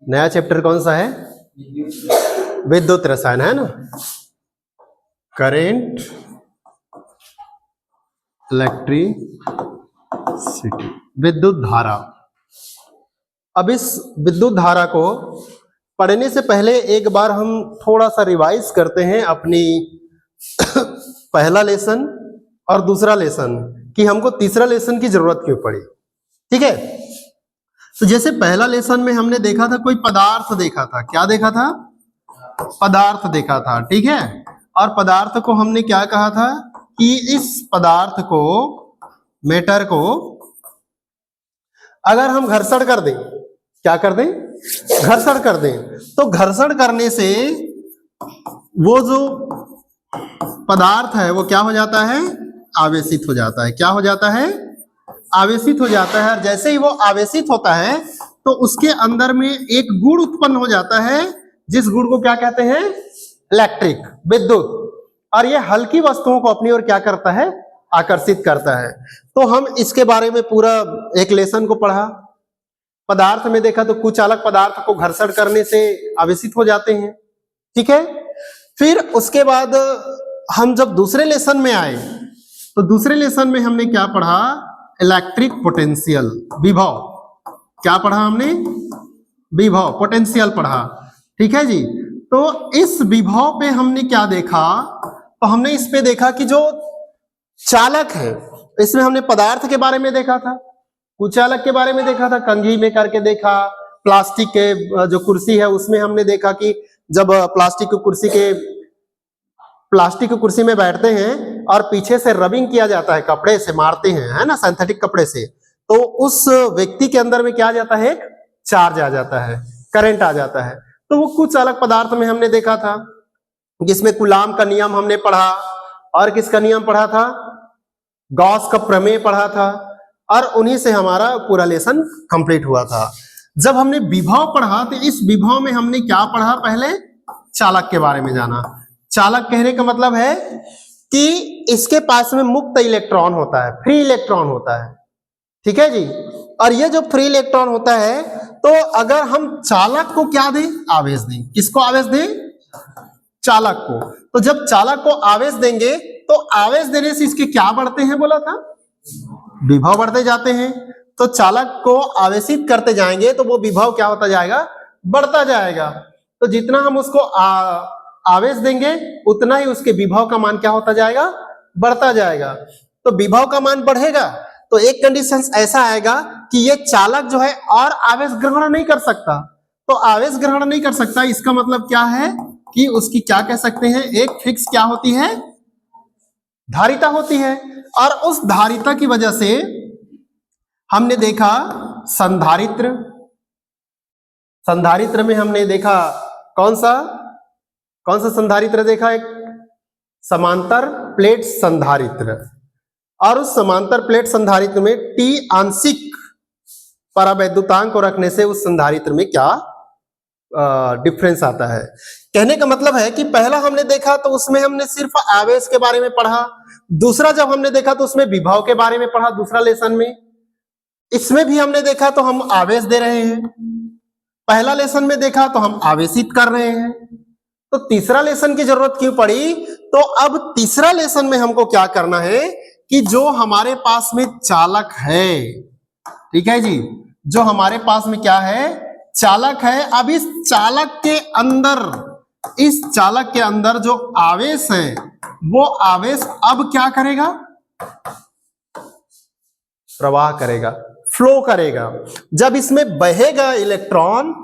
नया चैप्टर कौन सा है? विद्युत रसायन, है ना। करेंट, इलेक्ट्रिसिटी, विद्युत धारा। अब इस विद्युत धारा को पढ़ने से पहले एक बार हम थोड़ा सा रिवाइज करते हैं अपनी पहला लेसन और दूसरा लेसन, कि हमको तीसरा लेसन की जरूरत क्यों पड़ी। ठीक है, तो जैसे पहला लेसन में हमने देखा था, कोई पदार्थ देखा था। क्या देखा था? पदार्थ देखा था। ठीक है, और पदार्थ को हमने क्या कहा था कि इस पदार्थ को, मैटर को अगर हम घर्षण कर दें, क्या कर दें? घर्षण कर दें, तो घर्षण करने से वो जो पदार्थ है वो क्या हो जाता है? आवेशित हो जाता है। क्या हो जाता है? आवेशित हो जाता है। और जैसे ही वो आवेशित होता है तो उसके अंदर में एक गुण उत्पन्न हो जाता है, जिस गुण को क्या कहते हैं? इलेक्ट्रिक, विद्युत। और ये हल्की वस्तुओं को अपनी ओर क्या करता है? आकर्षित करता है। तो हम इसके बारे में पूरा एक लेसन को पढ़ा। पदार्थ में देखा तो कुचालक पदार्थ को घर्षण करने से आवेशित हो जाते हैं। ठीक है, फिर उसके बाद हम जब दूसरे लेसन में आए तो दूसरे लेसन में हमने क्या पढ़ा? इलेक्ट्रिक पोटेंशियल, विभव। क्या पढ़ा हमने? विभव, पोटेंशियल पढ़ा। ठीक है जी। तो इस विभव पे हमने क्या देखा? तो हमने इस पे देखा कि जो चालक है, इसमें हमने पदार्थ के बारे में देखा था, कुचालक के बारे में देखा था, कंघी में करके देखा, प्लास्टिक के जो कुर्सी है उसमें हमने देखा कि जब प्लास्टिक की कुर्सी में बैठते हैं और पीछे से रबिंग किया जाता है, कपड़े से मारते हैं, है ना, सिंथेटिक कपड़े से, तो उस व्यक्ति के अंदर में क्या आ जाता है? एक चार्ज आ जाता है, करंट आ जाता है। तो वो कुचालक पदार्थ में हमने देखा था, जिसमें कूलाम का नियम हमने पढ़ा, और किसका नियम पढ़ा था? गॉस का प्रमेय पढ़ा था, और उन्हीं से हमारा पूरा लेसन कंप्लीट हुआ था। जब हमने विभव पढ़ा तो इस विभव में हमने क्या पढ़ा? पहले चालक के बारे में जाना। चालक कहने का मतलब है कि इसके पास में मुक्त इलेक्ट्रॉन होता है, फ्री इलेक्ट्रॉन होता है। ठीक है जी। और ये जो फ्री इलेक्ट्रॉन होता है, तो अगर हम चालक को क्या दें? आवेश दें। किसको आवेश दें? चालक को। तो जब चालक को आवेश देंगे तो आवेश देने से इसके क्या बढ़ते हैं? बोला था, विभव बढ़ते जाते हैं। तो चालक को आवेशित करते जाएंगे तो वो विभव क्या होता जाएगा? बढ़ता जाएगा। तो जितना हम उसको आवेश देंगे उतना ही उसके विभव का मान क्या होता जाएगा? बढ़ता जाएगा। तो विभव का मान बढ़ेगा तो एक कंडीशन ऐसा आएगा कि ये चालक जो है और आवेश ग्रहण नहीं कर सकता। तो आवेश ग्रहण नहीं कर सकता, इसका मतलब क्या है कि उसकी क्या कह सकते हैं? एक फिक्स क्या होती है? धारिता होती है। और उस धारिता की वजह से हमने देखा संधारित्र। संधारित्र में हमने देखा कौन सा संधारित्र देखा? एक समांतर प्लेट संधारित्र। और उस समांतर प्लेट संधारित्र में T आंशिक परावैद्युतांक को रखने से उस संधारित्र में क्या डिफरेंस आता है। कहने का मतलब है कि पहला हमने देखा तो उसमें हमने सिर्फ आवेश के बारे में पढ़ा, दूसरा जब हमने देखा तो उसमें विभव के बारे में पढ़ा दूसरा लेसन में। इसमें भी हमने देखा तो हम आवेश दे रहे हैं, पहला लेसन में देखा तो हम आवेशित कर रहे हैं। तो तीसरा लेसन की जरूरत क्यों पड़ी? तो अब तीसरा लेसन में हमको क्या करना है कि जो हमारे पास में चालक है, ठीक है जी, जो हमारे पास में क्या है? चालक है। अब इस चालक के अंदर जो आवेश है वो आवेश अब क्या करेगा? प्रवाह करेगा, फ्लो करेगा। जब इसमें बहेगा इलेक्ट्रॉन,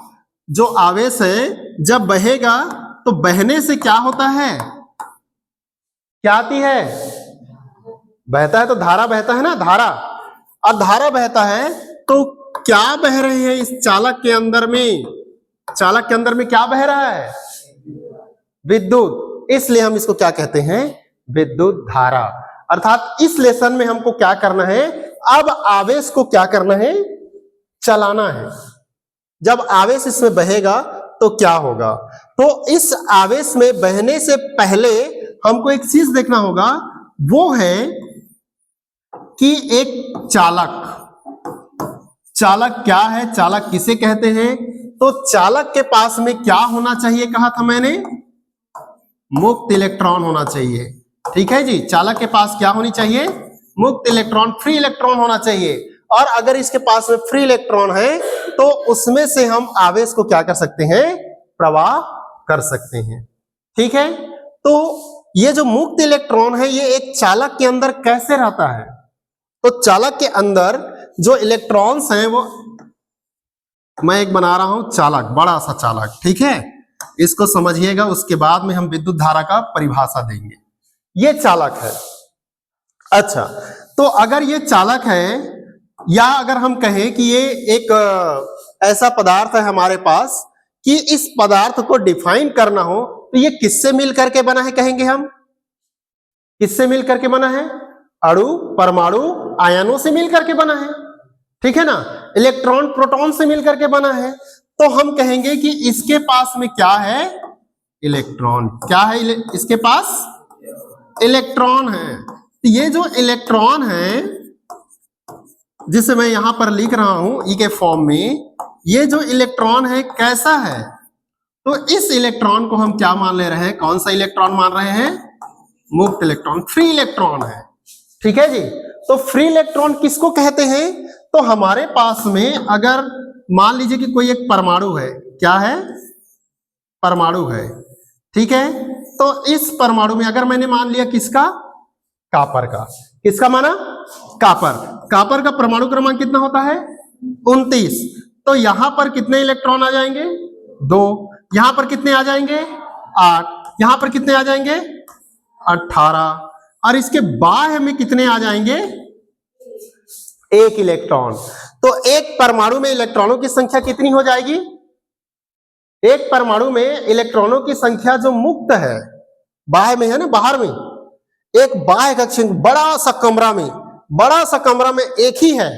जो आवेश है जब बहेगा तो बहने से क्या होता है? क्या आती है? बहता है तो धारा बहता है ना, धारा। और धारा बहता है तो क्या बह रही है इस चालक के अंदर में? चालक के अंदर में क्या बह रहा है? विद्युत। इसलिए हम इसको क्या कहते हैं? विद्युत धारा। अर्थात इस लेसन में हमको क्या करना है? अब आवेश को क्या करना है? चलाना है। जब आवेश इसमें बहेगा तो क्या होगा? तो इस आवेश में बहने से पहले हमको एक चीज देखना होगा, वो है कि एक चालक क्या है? चालक किसे कहते हैं? तो चालक के पास में क्या होना चाहिए कहा था मैंने, मुक्त इलेक्ट्रॉन होना चाहिए। ठीक है जी, चालक के पास क्या होनी चाहिए, मुक्त इलेक्ट्रॉन, फ्री इलेक्ट्रॉन होना चाहिए। और अगर इसके पास में फ्री इलेक्ट्रॉन है तो उसमें से हम आवेश को क्या कर सकते हैं, प्रवाह कर सकते हैं। ठीक है, तो ये जो मुक्त इलेक्ट्रॉन है ये एक चालक के अंदर कैसे रहता है, तो चालक के अंदर जो इलेक्ट्रॉन्स हैं वो, मैं एक बना रहा हूं चालक, बड़ा सा चालक, ठीक है, इसको समझिएगा, उसके बाद में हम विद्युत धारा का परिभाषा देंगे। ये चालक है। अच्छा, तो अगर ये चालक है, या अगर हम कहें कि ये एक ऐसा पदार्थ है हमारे पास कि इस पदार्थ को डिफाइन करना हो तो ये किससे मिल करके बना है, कहेंगे हम, किससे मिल करके बना है, अणु, परमाणु, आयनों से मिल करके बना है। ठीक है ना, इलेक्ट्रॉन प्रोटॉन से मिल करके बना है। तो हम कहेंगे कि इसके पास में क्या है, इलेक्ट्रॉन। क्या है, इसके पास इलेक्ट्रॉन है। तो ये जो इलेक्ट्रॉन है जिसे मैं यहां पर लिख रहा हूं ई के फॉर्म में, ये जो इलेक्ट्रॉन है कैसा है, तो इस इलेक्ट्रॉन को हम क्या मान ले रहे हैं, कौन सा इलेक्ट्रॉन मान रहे हैं, मुक्त इलेक्ट्रॉन, फ्री इलेक्ट्रॉन है। ठीक है जी, तो फ्री इलेक्ट्रॉन किसको कहते हैं, तो हमारे पास में अगर मान लीजिए कि कोई एक परमाणु है, क्या है, परमाणु है, ठीक है, तो इस परमाणु में अगर मैंने मान लिया किसका, कॉपर का, किसका माना, कॉपर, कॉपर का परमाणु क्रमांक कितना होता है, 29, तो यहां पर कितने इलेक्ट्रॉन आ जाएंगे, 2, यहां पर कितने आ जाएंगे, 8, यहां पर कितने आ जाएंगे, 18, और इसके बाह्य में कितने आ जाएंगे, 1 इलेक्ट्रॉन। तो एक परमाणु में इलेक्ट्रॉनों की संख्या कितनी हो जाएगी, एक परमाणु में इलेक्ट्रॉनों की संख्या जो मुक्त है, बाह्य में है ना, बाहर में, एक बाह्य कक्ष, बड़ा सा कमरा में, बड़ा सा कमरा में एक ही है,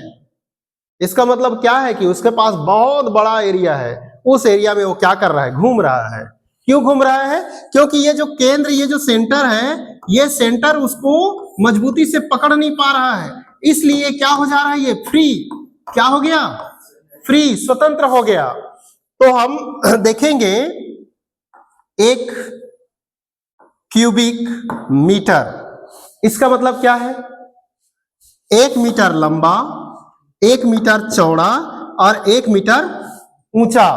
इसका मतलब क्या है कि उसके पास बहुत बड़ा एरिया है, उस एरिया में वो क्या कर रहा है, घूम रहा है। क्यों घूम रहा है, क्योंकि ये जो केंद्र, ये जो सेंटर है, ये सेंटर उसको मजबूती से पकड़ नहीं पा रहा है, इसलिए क्या हो जा रहा है, ये फ्री, क्या हो गया, फ्री, स्वतंत्र हो गया। तो हम देखेंगे एक क्यूबिक मीटर, इसका मतलब क्या है, 1 मीटर लंबा, 1 मीटर चौड़ा और 1 मीटर ऊंचा।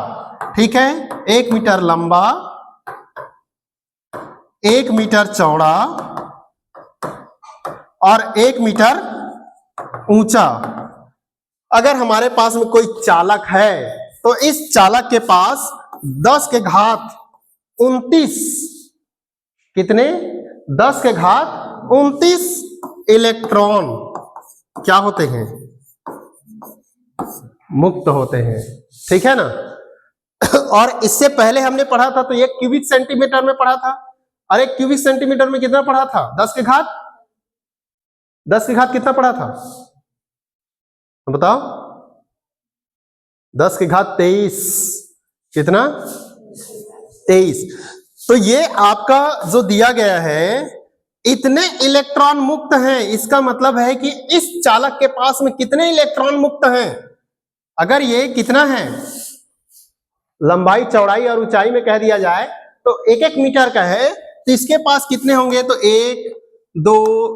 ठीक है, 1 मीटर लंबा, 1 मीटर चौड़ा और 1 मीटर ऊंचा। अगर हमारे पास में कोई चालक है तो इस चालक के पास 10 के घात 29, कितने, 10 के घात 29 इलेक्ट्रॉन क्या होते हैं, मुक्त होते हैं। ठीक है ना, और इससे पहले हमने पढ़ा था तो 1 क्यूबिक सेंटीमीटर में पढ़ा था, और 1 क्यूबिक सेंटीमीटर में कितना पढ़ा था, 10 के घात कितना पढ़ा था, बताओ, 10 के घात 23, कितना, 23। तो ये आपका जो दिया गया है, इतने इलेक्ट्रॉन मुक्त हैं, इसका मतलब है कि इस चालक के पास में कितने इलेक्ट्रॉन मुक्त हैं। अगर ये कितना है, लंबाई, चौड़ाई और ऊंचाई में कह दिया जाए तो 1-1 मीटर का है, तो इसके पास कितने होंगे, तो 1 2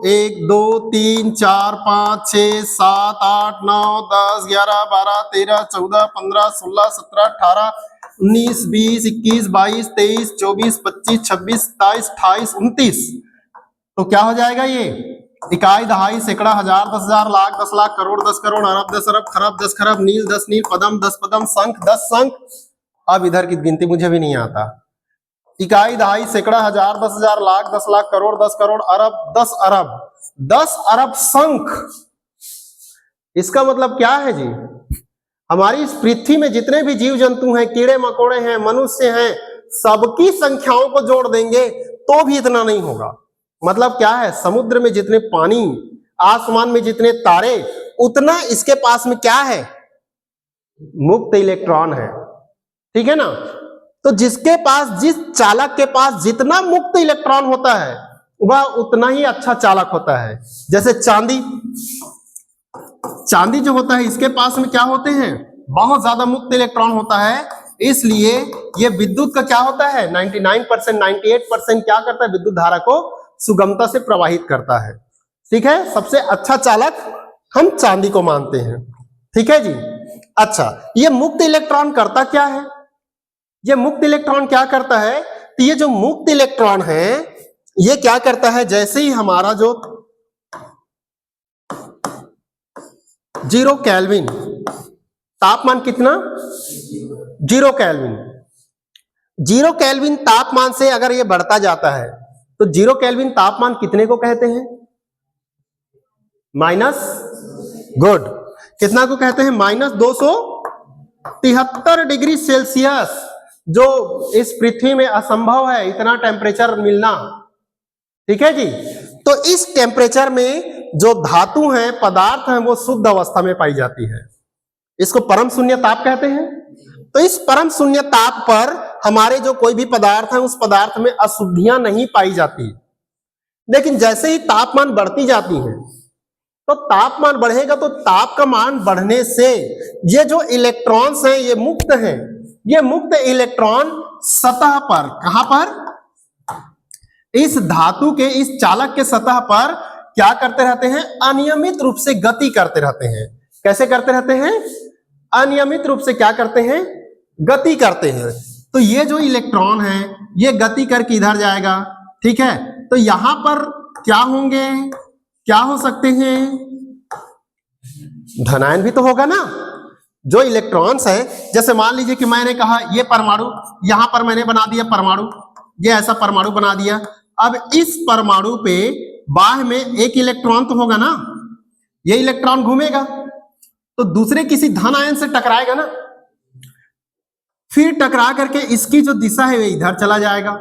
1 2 3 4 5 6 7 8 9 10 11 12 13 14 15 16 17 18 19 20 21 22 23 24 25 26 27 28 29। तो क्या हो जाएगा, ये इकाई, दहाई, सैकड़ा, हजार, 10,000, लाख, 10 लाख, करोड़, 10 करोड़, अरब, 10 अरब, खरब, 10 खरब, नील, 10 नील, पदम, 10 पदम, संख, 10 संख। अब इधर की गिनती मुझे भी नहीं आता, इकाई, दहाई, सैकड़ा, हजार, 10,000, लाख, 10 लाख, करोड़, 10 करोड़, अरब, 10 अरब, 10 अरब संख। इसका मतलब क्या है जी, हमारी इस पृथ्वी में जितने भी जीव जंतु हैं, कीड़े मकोड़े हैं, मनुष्य हैं, सबकी संख्याओं को जोड़ देंगे तो भी इतना नहीं होगा। मतलब क्या है, समुद्र में जितने पानी, आसमान में जितने तारे, उतना इसके पास में क्या है, मुक्त इलेक्ट्रॉन है। ठीक है ना, तो जिसके पास, जिस चालक के पास जितना मुक्त इलेक्ट्रॉन होता है वह उतना ही अच्छा चालक होता है। जैसे चांदी, चांदी जो होता है इसके पास में क्या होते हैं, बहुत ज्यादा मुक्त इलेक्ट्रॉन होता है, इसलिए ये विद्युत का क्या होता है, 99%, 98% क्या करता है, विद्युत धारा को सुगमता से प्रवाहित करता है। ठीक है, सबसे अच्छा चालक हम चांदी को मानते हैं। ठीक है जी। अच्छा, ये मुक्त इलेक्ट्रॉन करता क्या है, ये मुक्त इलेक्ट्रॉन क्या करता है, तो ये जो मुक्त इलेक्ट्रॉन है ये क्या करता है, जैसे ही हमारा जो 0 केल्विन तापमान, कितना 0 केल्विन, 0 केल्विन तापमान से अगर ये बढ़ता जाता है तो 0 केल्विन तापमान कितने को कहते हैं, माइनस, गुड, कितना को कहते हैं, -273 डिग्री सेल्सियस, जो इस पृथ्वी में असंभव है इतना टेम्परेचर मिलना। ठीक है जी। तो इस टेम्परेचर में जो धातु हैं, पदार्थ हैं, वो शुद्ध अवस्था में पाई जाती है। इसको परम शून्य ताप कहते हैं। तो इस परम शून्य ताप पर हमारे जो कोई भी पदार्थ है उस पदार्थ में अशुद्धियां नहीं पाई जाती। लेकिन जैसे ही तापमान बढ़ती जाती है तो तापमान बढ़ेगा तो ताप का मान बढ़ने से ये जो इलेक्ट्रॉन्स हैं ये मुक्त हैं, ये मुक्त इलेक्ट्रॉन सतह पर, कहां पर, इस धातु के, इस चालक के सतह पर क्या करते रहते हैं, अनियमित रूप से गति करते रहते हैं। कैसे करते रहते हैं, अनियमित रूप से क्या करते हैं, गति करते हैं। तो ये जो इलेक्ट्रॉन है ये गति करके इधर जाएगा। ठीक है, तो यहां पर क्या होंगे, क्या हो सकते हैं, धनायन भी तो होगा ना। जो इलेक्ट्रॉन्स है, जैसे मान लीजिए कि मैंने कहा ये परमाणु, यहां पर मैंने बना दिया परमाणु, ये ऐसा परमाणु बना दिया। अब इस परमाणु पे बाह्य में एक इलेक्ट्रॉन तो होगा ना, ये इलेक्ट्रॉन घूमेगा तो दूसरे किसी धन आयन से टकराएगा ना, फिर टकरा करके इसकी जो दिशा है वे इधर चला जाएगा,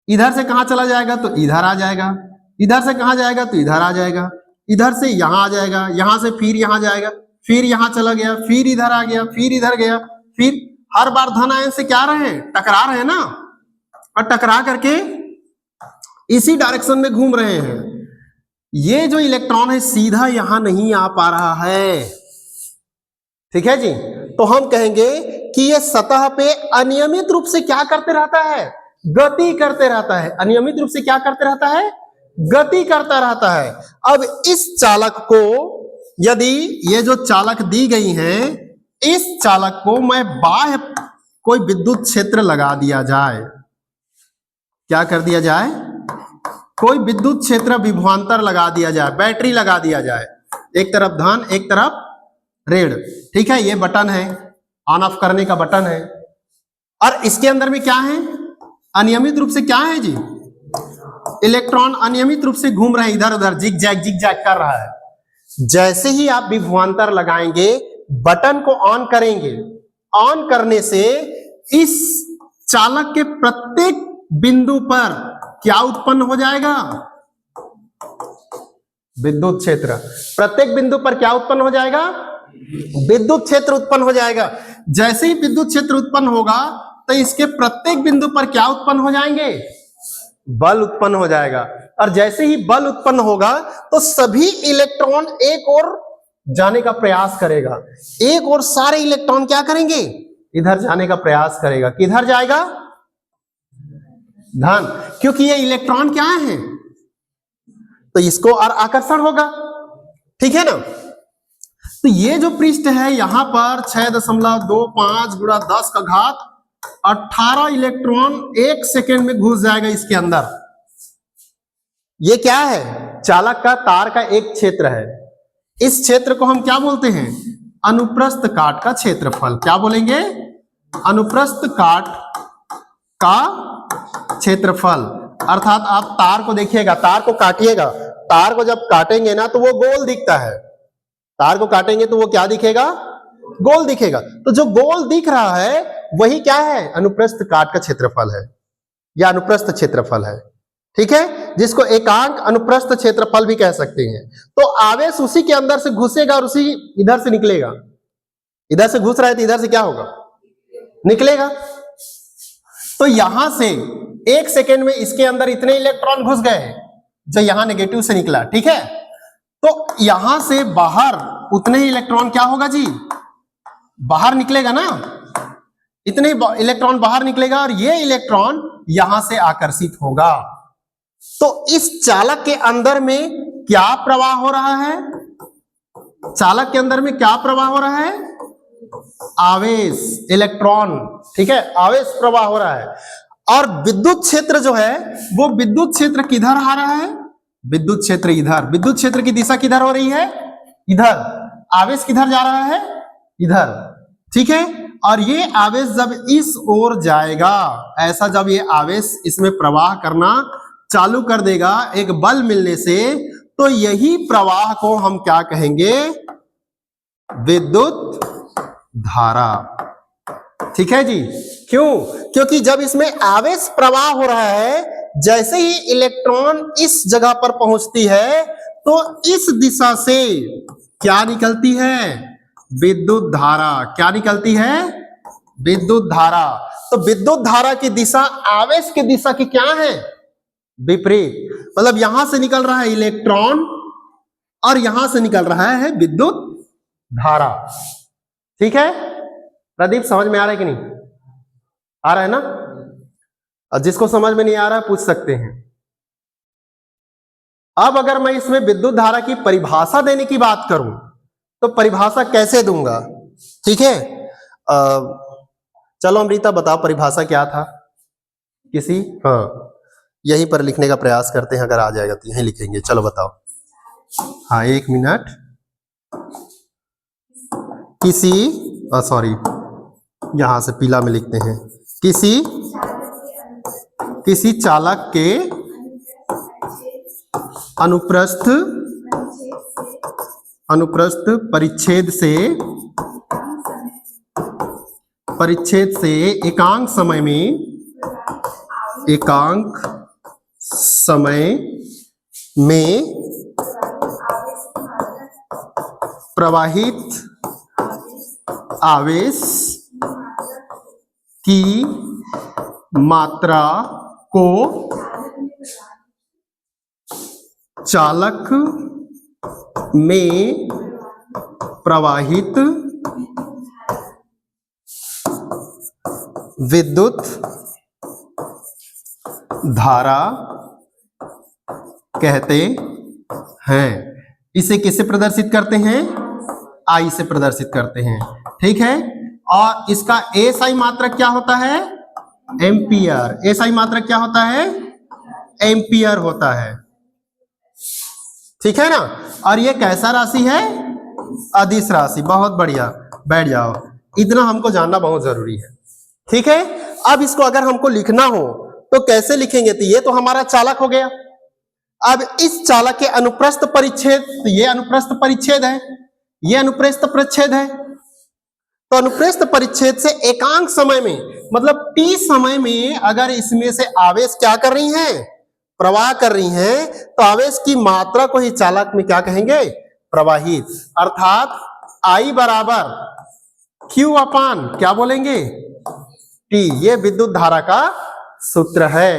इधर से कहां चला जाएगा, तो इधर आ जाएगा, इधर से कहां जाएगा, तो इधर आ जाएगा, इधर से यहां आ जाएगा, यहां से फिर यहां जाएगा, फिर यहां चला गया, फिर इधर आ गया, फिर इधर गया, फिर हर बार धन आयन से क्या रहे, टकरा रहे हैं ना, और टकरा करके इसी डायरेक्शन में घूम रहे हैं। ये जो इलेक्ट्रॉन है सीधा यहां नहीं आ पा रहा है। ठीक है जी। तो हम कहेंगे कि ये सतह पे अनियमित रूप से क्या करते रहता है, गति करते रहता है। अनियमित रूप से क्या करते रहता है, गति करता रहता है। अब इस चालक को, यदि ये जो चालक दी गई है, इस चालक को मैं बाह्य कोई विद्युत क्षेत्र लगा दिया जाए, क्या कर दिया जाए, कोई विद्युत क्षेत्र विभवांतर लगा दिया जाए, बैटरी लगा दिया जाए, एक तरफ धन एक तरफ ऋण। ठीक है, ये बटन है, ऑन ऑफ करने का बटन है। और इसके अंदर में क्या है, अनियमित रूप से क्या है जी, इलेक्ट्रॉन अनियमित रूप से घूम रहे हैं, इधर उधर जिग जैग कर रहा है। जैसे ही आप विभवांतर लगाएंगे, बटन को ऑन करेंगे, ऑन करने से इस चालक के प्रत्येक बिंदु पर क्या उत्पन्न हो जाएगा, विद्युत क्षेत्र। प्रत्येक बिंदु पर क्या उत्पन्न हो जाएगा, विद्युत क्षेत्र उत्पन्न हो जाएगा। जैसे ही विद्युत क्षेत्र उत्पन्न होगा तो इसके प्रत्येक बिंदु पर क्या उत्पन्न हो जाएंगे, बल उत्पन्न हो जाएगा। और जैसे ही बल उत्पन्न होगा तो सभी इलेक्ट्रॉन एक ओर जाने का प्रयास करेगा, एक और सारे इलेक्ट्रॉन क्या करेंगे, इधर जाने का प्रयास करेगा। किधर जाएगा, धन, क्योंकि ये इलेक्ट्रॉन क्या है, तो इसको और आकर्षण होगा। ठीक है ना। तो ये जो पृष्ठ है यहां पर 6.25 गुणा 10 का घात 18 इलेक्ट्रॉन एक सेकेंड में घुस जाएगा इसके अंदर। ये क्या है, चालक का तार का एक क्षेत्र है। इस क्षेत्र को हम क्या बोलते हैं, अनुप्रस्थ काट का क्षेत्रफल। क्या बोलेंगे, अनुप्रस्थ काट का क्षेत्रफल। अर्थात आप तार को देखिएगा, तार को काटिएगा, तार को जब काटेंगे ना तो वो गोल दिखता है, तार को काटेंगे तो वो क्या दिखेगा, गोल दिखेगा। तो जो गोल दिख रहा है वही क्या है, अनुप्रस्थ काट का क्षेत्रफल है या अनुप्रस्थ क्षेत्रफल है। ठीक है, जिसको एकांक अनुप्रस्थ क्षेत्रफल भी कह सकते हैं। तो आवेश उसी के अंदर से घुसेगा और उसी इधर से निकलेगा। इधर से घुस रहा है तो इधर से क्या होगा, निकलेगा। तो यहां से एक सेकेंड में इसके अंदर इतने इलेक्ट्रॉन घुस गए जो यहां नेगेटिव से निकला। ठीक है, तो यहां से बाहर उतने ही इलेक्ट्रॉन क्या होगा जी, बाहर निकलेगा ना। इतने इलेक्ट्रॉन बाहर निकलेगा और ये इलेक्ट्रॉन यहां से आकर्षित होगा। तो इस चालक के अंदर में क्या प्रवाह हो रहा है? चालक के अंदर में क्या प्रवाह हो रहा है? आवेश, इलेक्ट्रॉन, ठीक है, आवेश प्रवाह हो रहा है। और विद्युत क्षेत्र जो है वो विद्युत क्षेत्र किधर आ रहा है? विद्युत क्षेत्र इधर। विद्युत क्षेत्र की दिशा किधर हो रही है? इधर। आवेश किधर जा रहा है? इधर, ठीक है। और ये आवेश जब इस ओर जाएगा, ऐसा जब ये आवेश इसमें प्रवाह करना चालू कर देगा एक बल मिलने से, तो यही प्रवाह को हम क्या कहेंगे? विद्युत धारा, ठीक है जी। क्यों? क्योंकि जब इसमें आवेश प्रवाह हो रहा है, जैसे ही इलेक्ट्रॉन इस जगह पर पहुंचती है तो इस दिशा से क्या निकलती है? विद्युत धारा। क्या निकलती है? विद्युत धारा। तो विद्युत धारा की दिशा आवेश की दिशा की क्या है? विपरीत। मतलब यहां से निकल रहा है इलेक्ट्रॉन और यहां से निकल रहा है विद्युत धारा, ठीक है। प्रदीप समझ में आ रहा है कि नहीं आ रहा है ना? और जिसको समझ में नहीं आ रहा है पूछ सकते हैं। अब अगर मैं इसमें विद्युत धारा की परिभाषा देने की बात करूं तो परिभाषा कैसे दूंगा? ठीक है, चलो अमृता बताओ परिभाषा क्या था किसी? हाँ, यहीं पर लिखने का प्रयास करते हैं, अगर आ जाएगा तो यहीं लिखेंगे। चलो बताओ। हाँ, 1 मिनट। किसी सॉरी, यहां से पीला में लिखते हैं। किसी चालक के अनुप्रस्थ परिच्छेद से एकांक समय में प्रवाहित आवेश की मात्रा को चालक में प्रवाहित विद्युत धारा कहते हैं। इसे किससे प्रदर्शित करते हैं? आई से प्रदर्शित करते हैं, ठीक है। और इसका एसआई मात्रक क्या होता है? एम्पियर। एसआई मात्रक क्या होता है? एम्पियर होता है, ठीक है ना। और ये कैसा राशि है? अदिश राशि। बहुत बढ़िया, बैठ जाओ। इतना हमको जानना बहुत जरूरी है, ठीक है। अब इसको अगर हमको लिखना हो तो कैसे लिखेंगे? तो ये तो हमारा चालक हो गया। अब इस चालक के अनुप्रस्थ परिच्छेद, तो ये अनुप्रस्थ परिच्छेद है, ये अनुप्रस्थ परिच्छेद है। तो अनुप्रस्थ परिच्छेद से एकांक समय में, मतलब टी समय में अगर इसमें से आवेश क्या कर रही हैं? प्रवाह कर रही हैं, तो आवेश की मात्रा को ही चालक में क्या कहेंगे? प्रवाहित। अर्थात आई बराबर क्यू अपान क्या बोलेंगे? टी। ये विद्युत धारा का सूत्र है।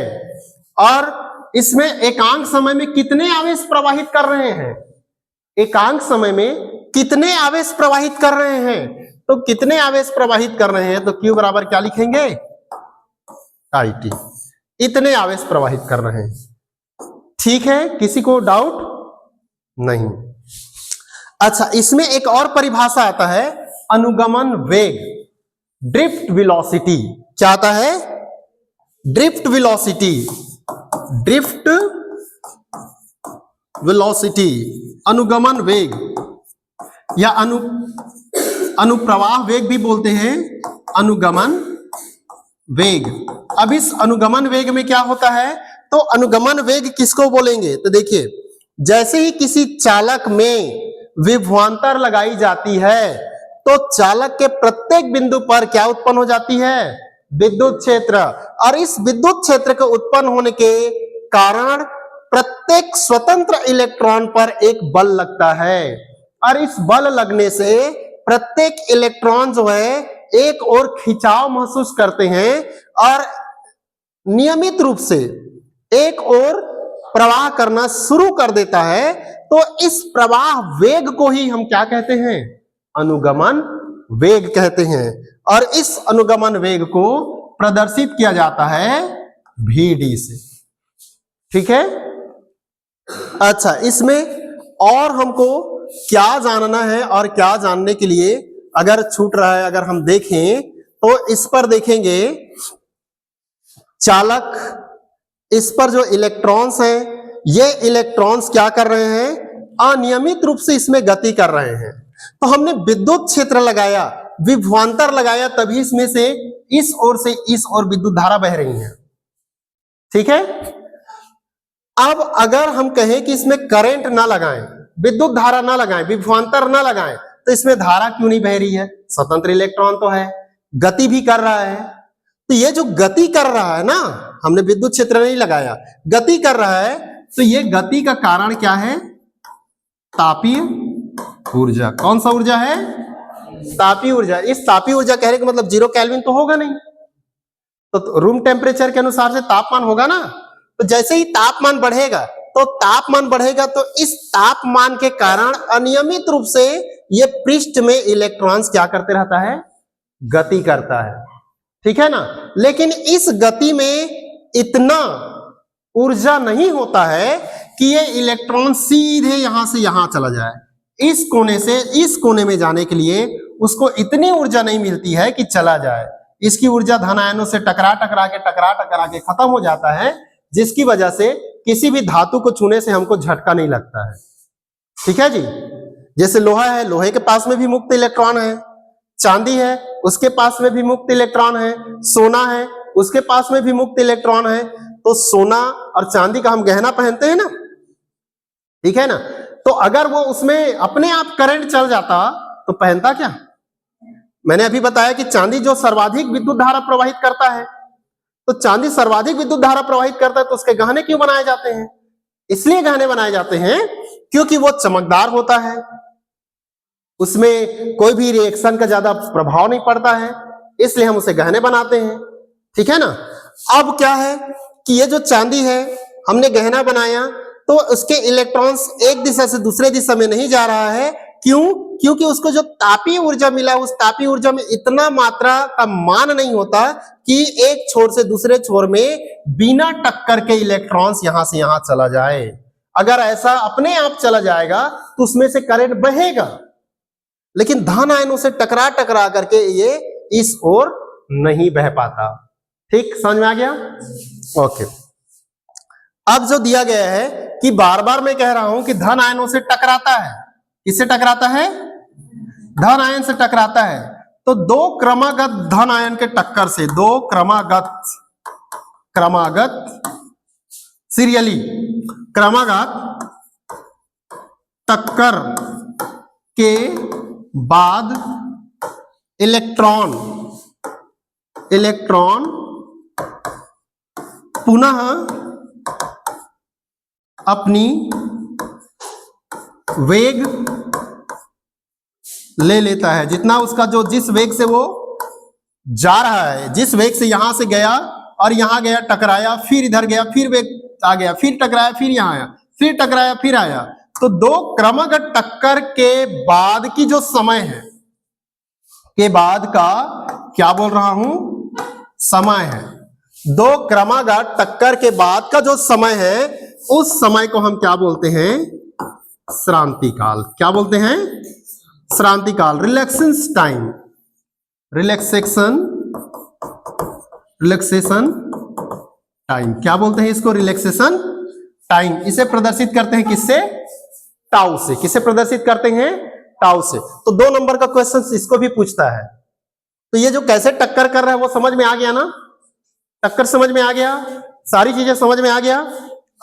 और इसमें एकांक समय में कितने आवेश प्रवाहित कर रहे हैं? एकांक समय में कितने आवेश प्रवाहित कर रहे हैं? तो कितने आवेश प्रवाहित कर रहे हैं? तो Q बराबर क्या लिखेंगे? IT। इतने आवेश प्रवाहित कर रहे हैं, ठीक है। किसी को डाउट नहीं? अच्छा, इसमें एक और परिभाषा आता है, अनुगमन वेग, ड्रिफ्ट वेलोसिटी। क्या आता है? Drift velocity. ड्रिफ्ट वेलोसिटी, अनुगमन वेग या अनुप्रवाह वेग भी बोलते हैं, अनुगमन वेग। अब इस अनुगमन वेग में क्या होता है? तो अनुगमन वेग किसको बोलेंगे? तो देखिए, जैसे ही किसी चालक में विभवांतर लगाई जाती है तो चालक के प्रत्येक बिंदु पर क्या उत्पन्न हो जाती है? विद्युत क्षेत्र। और इस विद्युत क्षेत्र के उत्पन्न होने के कारण प्रत्येक स्वतंत्र इलेक्ट्रॉन पर एक बल लगता है, और इस बल लगने से प्रत्येक इलेक्ट्रॉन जो है एक ओर खिंचाव महसूस करते हैं और नियमित रूप से एक ओर प्रवाह करना शुरू कर देता है। तो इस प्रवाह वेग को ही हम क्या कहते हैं? अनुगमन वेग कहते हैं, और इस अनुगमन वेग को प्रदर्शित किया जाता है vd से। ठीक है, अच्छा इसमें और हमको क्या जानना है और क्या जानने के लिए अगर छूट रहा है, अगर हम देखें तो इस पर देखेंगे चालक, इस पर जो इलेक्ट्रॉन्स हैं, ये इलेक्ट्रॉन्स क्या कर रहे हैं, अनियमित रूप से इसमें गति कर रहे हैं। तो हमने विद्युत क्षेत्र लगाया, विभवांतर लगाया, तभी इसमें से इस ओर से इस ओर विद्युत धारा बह रही है। ठीक है, अब अगर हम कहें कि इसमें करंट ना लगाएं, विद्युत धारा ना लगाएं, विभवांतर ना लगाएं, तो इसमें धारा क्यों नहीं बह रही है? स्वतंत्र इलेक्ट्रॉन तो है, गति भी कर रहा है। तो ये जो गति कर रहा है ना, हमने विद्युत क्षेत्र नहीं लगाया, गति कर रहा है, तो ये गति का कारण क्या है? तापीय ऊर्जा। कौन सा ऊर्जा है? तापीय ऊर्जा। इस तापीय ऊर्जा कहने का मतलब 0 केल्विन तो होगा नहीं, तो रूम टेम्परेचर के अनुसार से तापमान होगा ना। तो जैसे ही तापमान बढ़ेगा तो इस तापमान के कारण अनियमित रूप से ये पृष्ठ में इलेक्ट्रॉन्स क्या करते रहता है? गति करता है। ठीक है ना, लेकिन इस गति में इतना ऊर्जा नहीं होता है कि ये इलेक्ट्रॉन सीधे यहां से यहां चला जाए। इस कोने से इस कोने में जाने के लिए उसको इतनी ऊर्जा नहीं मिलती है कि चला जाए। इसकी ऊर्जा धन आयनों से टकरा टकरा के खत्म हो जाता है, जिसकी वजह से किसी भी धातु को छूने से हमको झटका नहीं लगता है। ठीक है जी, जैसे लोहा है, लोहे के पास में भी मुक्त इलेक्ट्रॉन है, चांदी है उसके पास में भी मुक्त इलेक्ट्रॉन है, सोना है उसके पास में भी मुक्त इलेक्ट्रॉन है। तो सोना और चांदी का हम गहना पहनते हैं ना, ठीक है ना, तो अगर वो उसमें अपने आप करंट चल जाता तो पहनता क्या? मैंने अभी बताया कि चांदी जो सर्वाधिक विद्युत धारा प्रवाहित करता है, तो चांदी सर्वाधिक विद्युत धारा प्रवाहित करता है, तो उसके गहने क्यों बनाए जाते हैं? इसलिए गहने बनाए जाते हैं क्योंकि वो चमकदार होता है, उसमें कोई भी रिएक्शन का ज्यादा प्रभाव नहीं पड़ता है, इसलिए हम उसे गहने बनाते हैं। ठीक है ना, अब क्या है कि ये जो चांदी है हमने गहना बनाया, तो उसके इलेक्ट्रॉन्स एक दिशा से दूसरे दिशा में नहीं जा रहा है। क्यों? क्योंकि उसको जो तापीय ऊर्जा मिला, उस तापीय ऊर्जा में इतना मात्रा का मान नहीं होता कि एक छोर से दूसरे छोर में बिना टक्कर के इलेक्ट्रॉन्स यहां से यहां चला जाए। अगर ऐसा अपने आप चला जाएगा तो उसमें से करंट बहेगा, लेकिन धन आयनों से टकरा टकरा करके ये इस ओर नहीं बह पाता। ठीक, समझ में आ गया? ओके, अब जो दिया गया है कि बार बार मैं कह रहा हूं कि धन आयनों से टकराता है। किससे टकराता है? धन आयन से टकराता है। तो दो क्रमागत धन आयन के टक्कर से, दो क्रमागत सीरियली क्रमागत टक्कर के बाद इलेक्ट्रॉन पुनः अपनी वेग ले लेता है, जितना उसका जो जिस वेग से वो जा रहा है, जिस वेग से यहां से गया और यहां गया, टकराया, फिर इधर गया, फिर वेग आ गया, फिर टकराया, फिर यहां आया, फिर टकराया, फिर आया। तो दो क्रमागत टक्कर के बाद की जो समय है, के बाद का क्या बोल रहा हूं? समय है। दो क्रमागत टक्कर के बाद का जो समय है, उस समय को हम क्या बोलते हैं? श्रांति काल। क्या बोलते हैं? श्रांति काल, रिलैक्सेशन टाइम, रिलैक्सेशन टाइम। क्या बोलते हैं इसको? Relaxation time. इसे प्रदर्शित करते हैं किससे? टाउ से। किसे प्रदर्शित करते हैं? टाउ से। तो 2 नंबर का क्वेश्चन इसको भी पूछता है। तो ये जो कैसे टक्कर कर रहा है वो समझ में आ गया ना? टक्कर समझ में आ गया, सारी चीजें समझ में आ गया।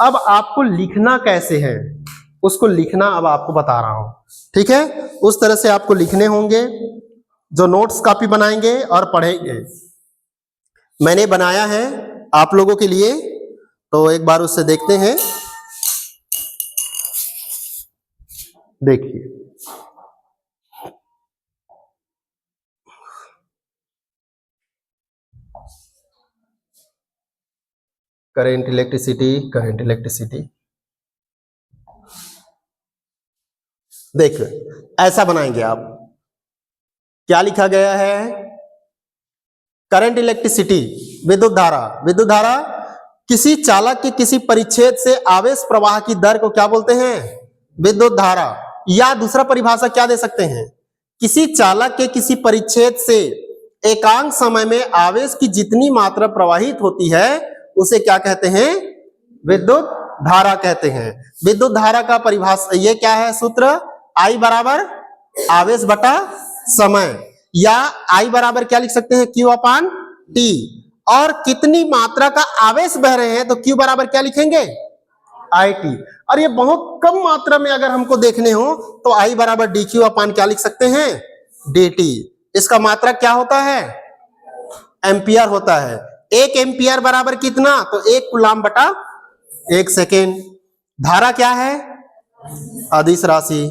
अब आपको लिखना कैसे है उसको लिखना अब आपको बता रहा हूं। ठीक है, उस तरह से आपको लिखने होंगे, जो नोट्स कॉपी बनाएंगे और पढ़ेंगे। मैंने बनाया है आप लोगों के लिए, तो एक बार उससे देखते हैं। देखिए, करंट इलेक्ट्रिसिटी देखिए ऐसा बनाएंगे आप। क्या लिखा गया है? करंट इलेक्ट्रिसिटी, विद्युत धारा। विद्युत धारा किसी चालक के किसी परिच्छेद से आवेश प्रवाह की दर को क्या बोलते हैं? विद्युत धारा। या दूसरा परिभाषा क्या दे सकते हैं? किसी चालक के किसी परिच्छेद से एकांक समय में आवेश की जितनी मात्रा प्रवाहित होती है उसे क्या कहते हैं? विद्युत धारा कहते हैं। विद्युत धारा का परिभाषा ये क्या है? सूत्र I बराबर आवेश बटा समय, या I बराबर क्या लिख सकते हैं? Q अपान T। और कितनी मात्रा का आवेश बह रहे हैं तो Q बराबर क्या लिखेंगे? IT। और ये बहुत कम मात्रा में अगर हमको देखने हो तो I बराबर dQ अपान क्या लिख सकते हैं? dt। इसका मात्रा क्या होता है? एम्पियर होता है। 1 एम्पियर बराबर कितना? तो 1 कूलाम बटा 1 सेकेंड। धारा क्या है? अदिश राशि।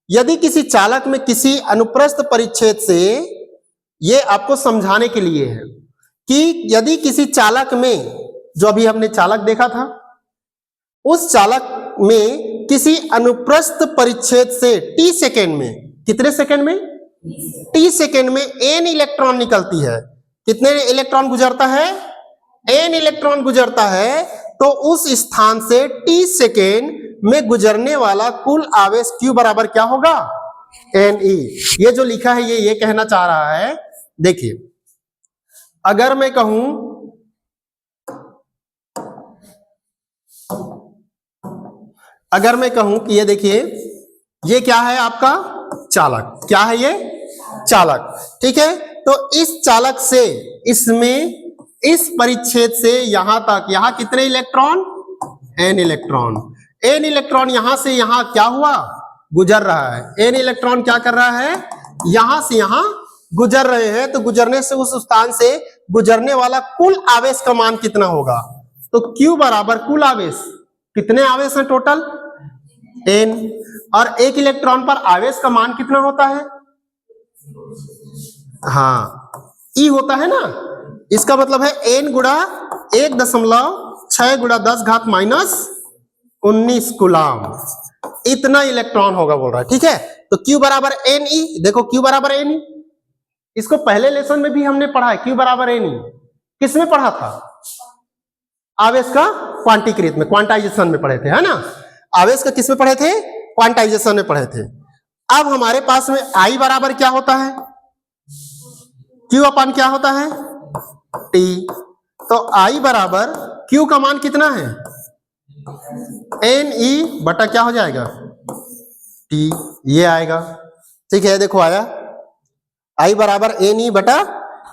यदि किसी चालक में किसी अनुप्रस्थ परिच्छेद से, ये आपको समझाने के लिए है कि यदि किसी चालक में, जो अभी हमने चालक देखा था, उस चालक में किसी अनुप्रस्थ परिच्छेद से t सेकेंड में, कितने सेकेंड में? t सेकेंड में n इलेक्ट्रॉन निकलती है। कितने इलेक्ट्रॉन गुजरता है? n इलेक्ट्रॉन गुजरता है। तो उस स्थान से t सेकेंड में गुजरने वाला कुल आवेश Q बराबर क्या होगा? Ne। ये जो लिखा है ये कहना चाह रहा है, देखिए अगर मैं कहूं कि ये देखिए ये क्या है आपका? चालक। क्या है ये? चालक। ठीक है, तो इस चालक से, इसमें इस परिच्छेद से यहां तक, यहां कितने electron? n electron. n electron यहां से यहां क्या हुआ? गुजर रहा है। n इलेक्ट्रॉन क्या कर रहा है? यहां से यहां गुजर रहे हैं। तो गुजरने से, उस स्थान से गुजरने वाला कुल आवेश का मान कितना होगा? तो Q बराबर कुल आवेश, कितने आवेश हैं टोटल? n। और एक इलेक्ट्रॉन पर आवेश का मान कितना होता है? हाँ, E होता है ना। इसका मतलब है n गुणा 1.6 गुणा 10 घात माइनस 19 कूलाम, इतना इलेक्ट्रॉन होगा बोल रहा है। ठीक है, तो Q बराबर Ne। देखो Q बराबर Ne, इसको पहले लेसन में भी हमने पढ़ा है। Q बराबर Ne किसमें पढ़ा था? आवेश का क्वांटीकृत में, क्वांटाइजेशन में पढ़े थे, है ना। आवेश का किस में पढ़े थे? क्वांटाइजेशन में पढ़े थे। अब हमारे पास में I बराबर क्या होता है? Q अपान क्या होता है? T। तो I बराबर Q का मान कितना है? Ne बटा क्या हो जाएगा? T। ये आएगा। ठीक है, देखो आया I बराबर Ne बटा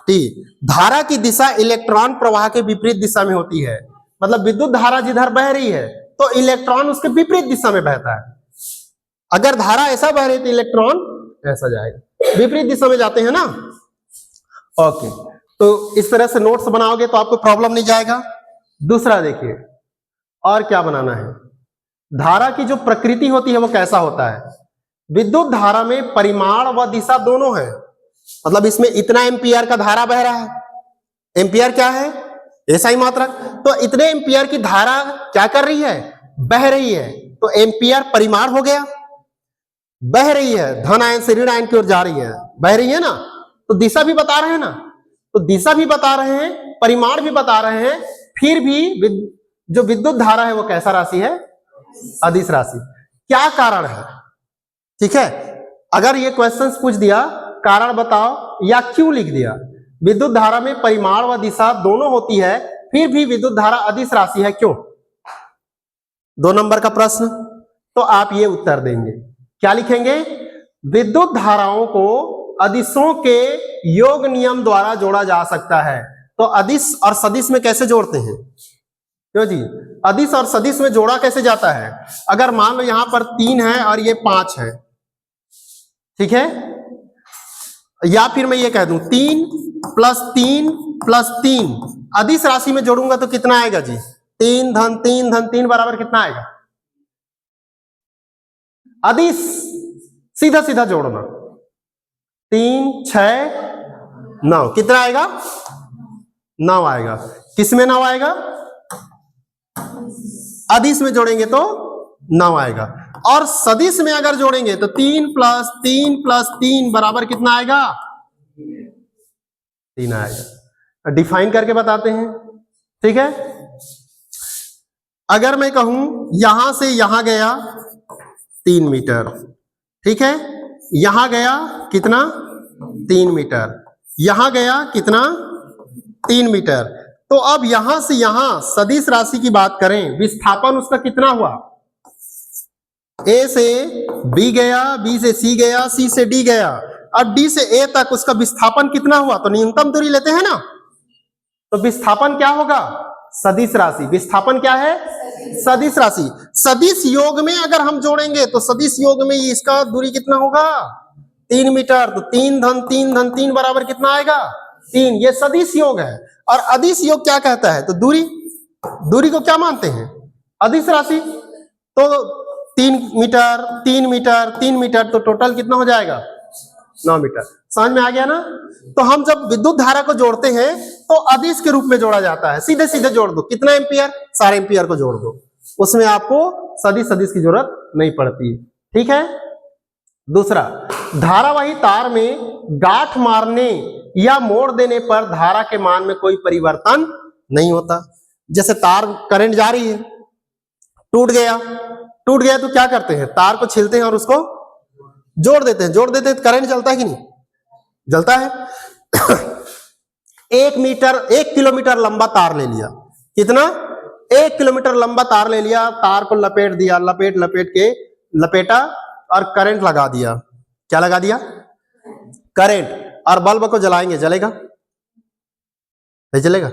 T। धारा की दिशा इलेक्ट्रॉन प्रवाह के विपरीत दिशा में होती है। मतलब विद्युत धारा जिधर बह रही है तो इलेक्ट्रॉन उसके विपरीत दिशा में बहता है। अगर धारा ऐसा बह रही है तो इलेक्ट्रॉन ऐसा जाएगा, विपरीत दिशा में जाते हैं ना। ओके, तो इस तरह से नोट्स बनाओगे तो आपको प्रॉब्लम नहीं जाएगा। दूसरा देखिए, और क्या बनाना है? धारा की जो प्रकृति होती है वो कैसा होता है? विद्युत धारा में परिमाण व दिशा दोनों है। मतलब इसमें इतना एम्पियर का धारा बह रहा है। एम्पियर क्या है? ऐसा ही मात्रक। तो इतने एम्पियर की धारा क्या कर रही है? बह रही है। तो एम्पियर परिमाण हो गया। बह रही है, धन आयन से ऋण आयन की ओर जा रही है, बह रही है ना। तो दिशा भी बता रहे हैं ना, तो दिशा भी बता रहे हैं, परिमाण भी बता रहे हैं। फिर भी जो विद्युत धारा है वो कैसा राशि है? अदिश राशि। क्या कारण है? ठीक है, अगर ये क्वेश्चंस पूछ दिया कारण बताओ या क्यों लिख दिया, विद्युत धारा में परिमाण व दिशा दोनों होती है, फिर भी विद्युत धारा अदिश राशि है, क्यों? 2 नंबर का प्रश्न। तो आप ये उत्तर देंगे, क्या लिखेंगे? विद्युत धाराओं को अदिशों के योग नियम द्वारा जोड़ा जा सकता है। तो अदिश और सदिश में कैसे जोड़ते हैं? क्यों जी, अदिश और सदिश में जोड़ा कैसे जाता है? अगर मान लो यहां पर 3 है और ये 5 है, ठीक है, या फिर मैं ये कह दूं 3 + 3 + 3 अदिश राशि में जोड़ूंगा तो कितना आएगा जी? 3 धन 3 धन 3 बराबर कितना आएगा? अदिश सीधा सीधा जोड़ना, 3 6 9 कितना आएगा? 9 आएगा। किस में 9 आएगा? अदिश में जोड़ेंगे तो 9 आएगा। और सदिश में अगर जोड़ेंगे तो 3 + 3 + 3 बराबर कितना आएगा? 3 आएगा। डिफाइन करके बताते हैं, ठीक है। अगर मैं कहूं यहां से यहां गया 3 मीटर, ठीक है, यहां गया कितना 3 मीटर, यहां गया कितना 3 मीटर। तो अब यहां से यहां सदिश राशि की बात करें, विस्थापन उसका कितना हुआ, ए से बी गया, बी से सी गया, सी से डी गया, अब डी से ए तक उसका विस्थापन कितना हुआ, तो न्यूनतम दूरी लेते हैं ना, तो विस्थापन क्या होगा, सदिश राशि। विस्थापन क्या है, सदिश राशि। सदिश योग में अगर हम जोड़ेंगे तो सदिश योग में इसका दूरी कितना होगा 3 मीटर, तो 3 धन 3 धन 3 बराबर कितना आएगा 3। ये सदिश योग है। और अदिश योग क्या कहता है, तो दूरी, दूरी को क्या मानते हैं, अदिश राशि। तो 3 मीटर 3 मीटर 3 मीटर, तो टोटल कितना हो जाएगा 9 मीटर। समझ में आ गया ना। तो हम जब विद्युत धारा को जोड़ते हैं तो अदिश के रूप में जोड़ा जाता है, सीधे सीधे जोड़ दो, कितना एम्पियर, सारे एम्पियर को जोड़ दो, उसमें आपको सदिश सदिश की जरूरत नहीं पड़ती, ठीक है। दूसरा, धारावाही तार में गांठ मारने या मोड़ देने पर धारा के मान में कोई परिवर्तन नहीं होता। जैसे तार करंट जा रही है, टूट गया तो क्या करते हैं, तार को छीलते हैं और उसको जोड़ देते हैं, जोड़ देते हैं, करंट चलता है कि नहीं, जलता है। 1 किलोमीटर लंबा तार ले लिया, कितना 1 किलोमीटर लंबा तार ले लिया, तार को लपेट दिया, लपेटा और करंट लगा दिया। क्या लगा दिया, करंट। और बल्ब को जलाएंगे, जलेगा नहीं, जलेगा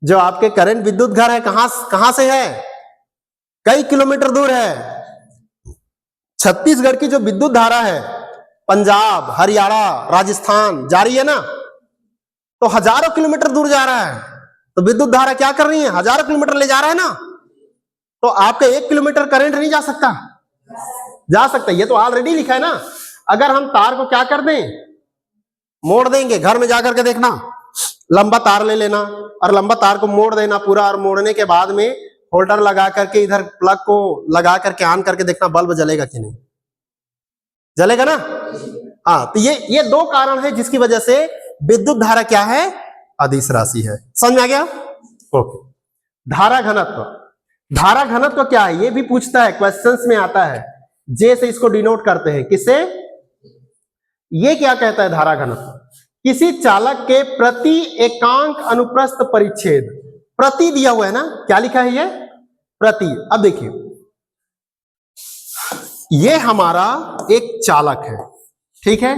जो आपके करंट विद्युत घर है कहां से है, कई किलोमीटर दूर है। छत्तीसगढ़ की जो विद्युत धारा है पंजाब, हरियाणा, राजस्थान जा रही है ना, तो हजारों किलोमीटर दूर जा रहा है। तो विद्युत धारा क्या कर रही है, हजारों किलोमीटर ले जा रहा है ना। तो आपका 1 किलोमीटर करंट नहीं जा सकता, जा सकता है, ये तो ऑलरेडी लिखा है ना। अगर हम तार को क्या कर दें, मोड़ देंगे, घर में जाकर के देखना, लंबा तार ले लेना और लंबा तार को मोड़ देना पूरा, और मोड़ने के बाद में होल्डर लगा करके इधर प्लग को लगा करके ऑन करके देखना बल्ब जलेगा कि नहीं, जलेगा ना। हाँ, तो ये 2 कारण है जिसकी वजह से विद्युत धारा क्या है, अदिश राशि है। समझ में आ गया, ओके। धारा घनत्व, धारा घनत्व क्या है, ये भी पूछता है, क्वेश्चंस में आता है। जे से इसको डिनोट करते हैं, किससे, ये क्या कहता है धारा घनत्व, किसी चालक के प्रति एकांक अनुप्रस्थ परिच्छेद, प्रति दिया हुआ है ना, क्या लिखा है ये, प्रति। अब देखिए, ये हमारा एक चालक है, ठीक है।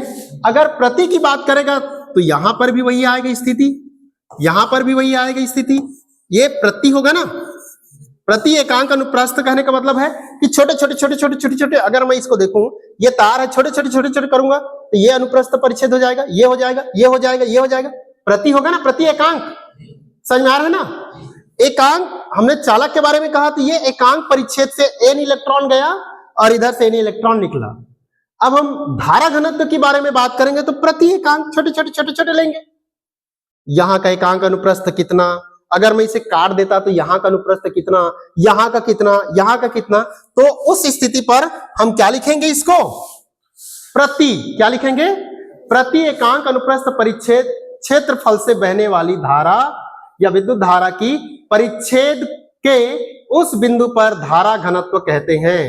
अगर प्रति की बात करेगा तो यहां पर भी वही आएगी स्थिति, यहां पर भी वही आएगी स्थिति, ये प्रति होगा ना। प्रति एकांक अनुप्रस्थ कहने का मतलब है कि छोटे छोटे छोटे छोटे छोटे छोटे, अगर मैं इसको देखूं, ये तार है, छोटे छोटे छोटे छोटे करूंगा तो ये अनुप्रस्थ परिच्छेद हो जाएगा, ये हो जाएगा, ये हो जाएगा, ये हो जाएगा, प्रति होगा ना, प्रति एकांक। समझ में आ रहा है ना। एकांक, हमने चालक के बारे में कहा, तो ये एकांक परिच्छेद से n इलेक्ट्रॉन गया और इधर से n इलेक्ट्रॉन निकला। अब हम धारा घनत्व के बारे में बात करेंगे तो प्रति एकांक छोटे छोटे छोटे छोटे लेंगे। यहां का एकांक अनुप्रस्थ कितना, अगर मैं इसे काट देता तो यहां का अनुप्रस्थ कितना, यहां का कितना, यहां का कितना, तो उस स्थिति पर हम क्या लिखेंगे, इसको प्रति, क्या लिखेंगे, प्रति एकांक अनुप्रस्थ परिच्छेद क्षेत्रफल से बहने वाली धारा या विद्युत धारा की परिच्छेद के उस बिंदु पर धारा घनत्व कहते हैं।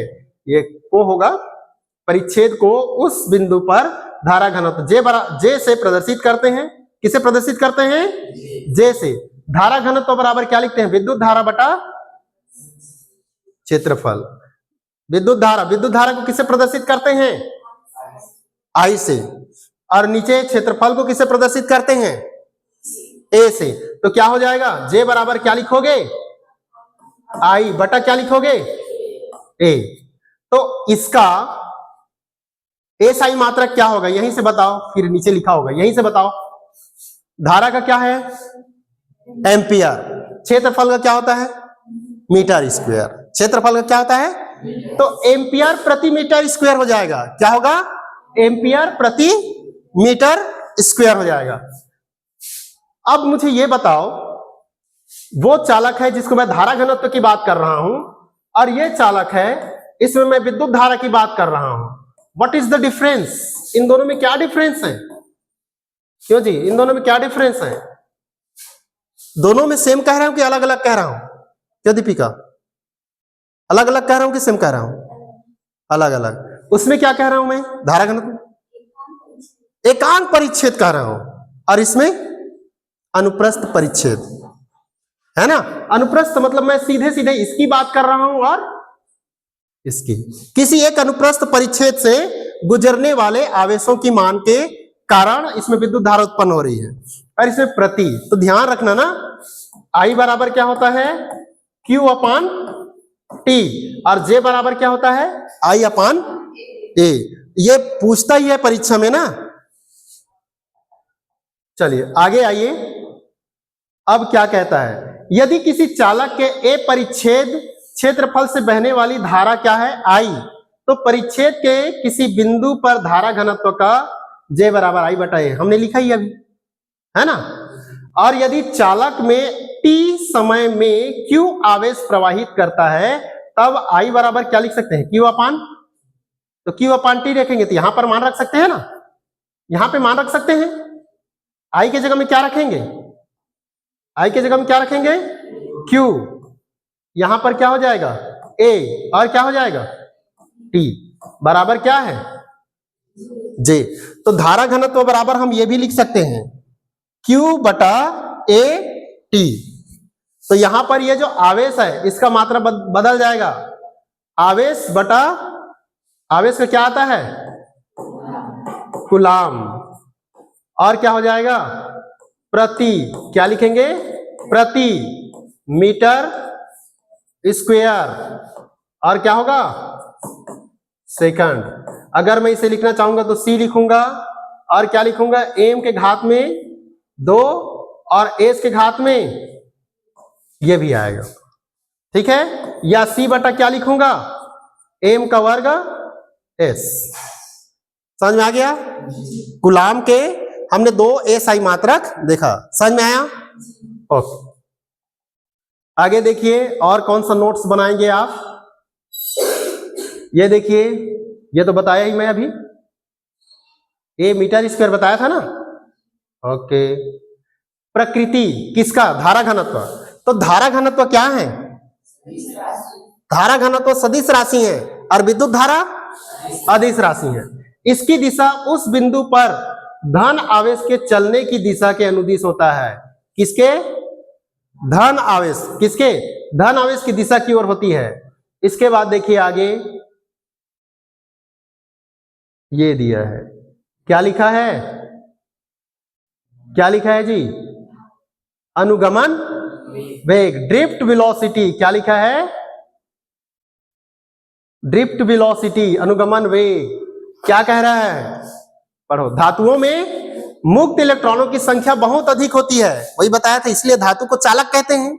ये को होगा, परिच्छेद को उस बिंदु पर धारा घनत्व जे से प्रदर्शित करते हैं। किसे प्रदर्शित करते हैं, जे से। धारा घनत्व बराबर क्या लिखते हैं, विद्युत धारा बटा क्षेत्रफल। विद्युत धारा को किसे प्रदर्शित करते हैं, आई से, और नीचे क्षेत्रफल को किसे प्रदर्शित करते हैं, ए से। तो क्या हो जाएगा, जे बराबर क्या लिखोगे, आई बटा क्या लिखोगे, ए। तो इसका एसआई मात्रक क्या होगा, यहीं से बताओ, फिर नीचे लिखा होगा, यहीं से बताओ। धारा का क्या है, एम्पियर। क्षेत्रफल का क्या होता है, मीटर स्क्वायर। क्षेत्रफल का क्या होता है, तो एम्पियर प्रति मीटर स्क्वायर हो जाएगा। क्या होगा, एम्पियर प्रति मीटर स्क्वायर हो जाएगा। अब मुझे ये बताओ, वो चालक है जिसको मैं धारा घनत्व की बात कर रहा हूं, और ये चालक है, इसमें मैं विद्युत धारा की बात कर रहा हूं। What is the difference? इन दोनों में क्या डिफरेंस है? क्यों जी, इन दोनों में क्या डिफरेंस है? दोनों में सेम कह रहा हूं कि अलग अलग कह रहा हूं? क्या दीपिका, अलग अलग कह रहा हूं कि सेम कह रहा हूं? अलग अलग। उसमें क्या कह रहा हूं मैं? धारा घनत्व एकांक परिच्छेद कह रहा हूं, और इसमें अनुप्रस्थ परिच्छेद, है ना। अनुप्रस्थ मतलब मैं सीधे सीधे इसकी बात कर रहा हूं और इसकी। किसी एक अनुप्रस्थ परिच्छेद से गुजरने वाले आवेशों की मान के कारण इसमें विद्युत धारा उत्पन्न हो रही है, और इसमें प्रति, तो ध्यान रखना ना, I बराबर क्या होता है? Q अपान T, और J बराबर क्या होता है? I upon A। ये पूछता ही है परीक्षा में ना। चलिए आगे आइए, अब क्या कहता है? यदि किसी चालक के A परिच्छेद क्षेत्रफल से बहने वाली धारा क्या है? I, तो परिच्छेद के किसी बिंदु पर धारा घनत्व का J बराबर I बटा A, हमने लिखा ही अभी, है ना। और यदि चालक में T समय में Q आवेश प्रवाहित करता है, तब I बराबर क्या लिख सकते हैं? Q अपान, तो Q अपान T रखेंगे तो यहां पर मान रख सकते हैं ना, यहां पे मान रख सकते हैं। I की जगह में क्या रखेंगे? I की जगह में क्या रखेंगे? Q, यहां पर क्या हो जाएगा? A, और क्या हो जाएगा? T बराबर क्या है? J। तो धारा घनत्व बराबर हम ये भी लिख सकते हैं, Q बटा A T। तो यहां पर ये जो आवेश है इसका मात्रा बदल जाएगा, आवेश बटा, आवेश का क्या आता है? कूलाम, और क्या हो जाएगा? प्रति, क्या लिखेंगे? प्रति मीटर स्क्वायर, और क्या होगा? सेकंड। अगर मैं इसे लिखना चाहूंगा तो C लिखूंगा, और क्या लिखूंगा? M के घात में 2 और S के घात में ये भी आएगा, ठीक है। या C बटा क्या लिखूंगा? M का वर्ग S। समझ में आ गया? कूलाम के हमने 2 SI मात्रक देखा, समझ में आया? ओके, आगे देखिए और कौन सा नोट्स बनाएंगे आप? ये देखिए, ये तो बताया ही मैं अभी, A मीटर स्क्वायर बताया था ना। ओके, प्रकृति किसका? धारा घनत्व। तो धारा घनत्व क्या है? धारा घनत्व सदिश राशि है, और विद्युत धारा अदिश राशि है। इसकी दिशा उस बिंदु पर धन आवेश के चलने की दिशा के अनुदिश होता है। किसके? धन आवेश, किसके? धन आवेश की दिशा की ओर होती है। इसके बाद देखिए आगे, ये दिया है, क्या लिखा है? क्या लिखा है जी? अनुगमन वेग, ड्रिफ्ट वेलोसिटी। क्या लिखा है? ड्रिफ्ट वेलोसिटी, अनुगमन वेग। क्या कह रहा है? पढ़ो। धातुओं में मुक्त इलेक्ट्रॉनों की संख्या बहुत अधिक होती है, वही बताया था, इसलिए धातु को चालक कहते हैं।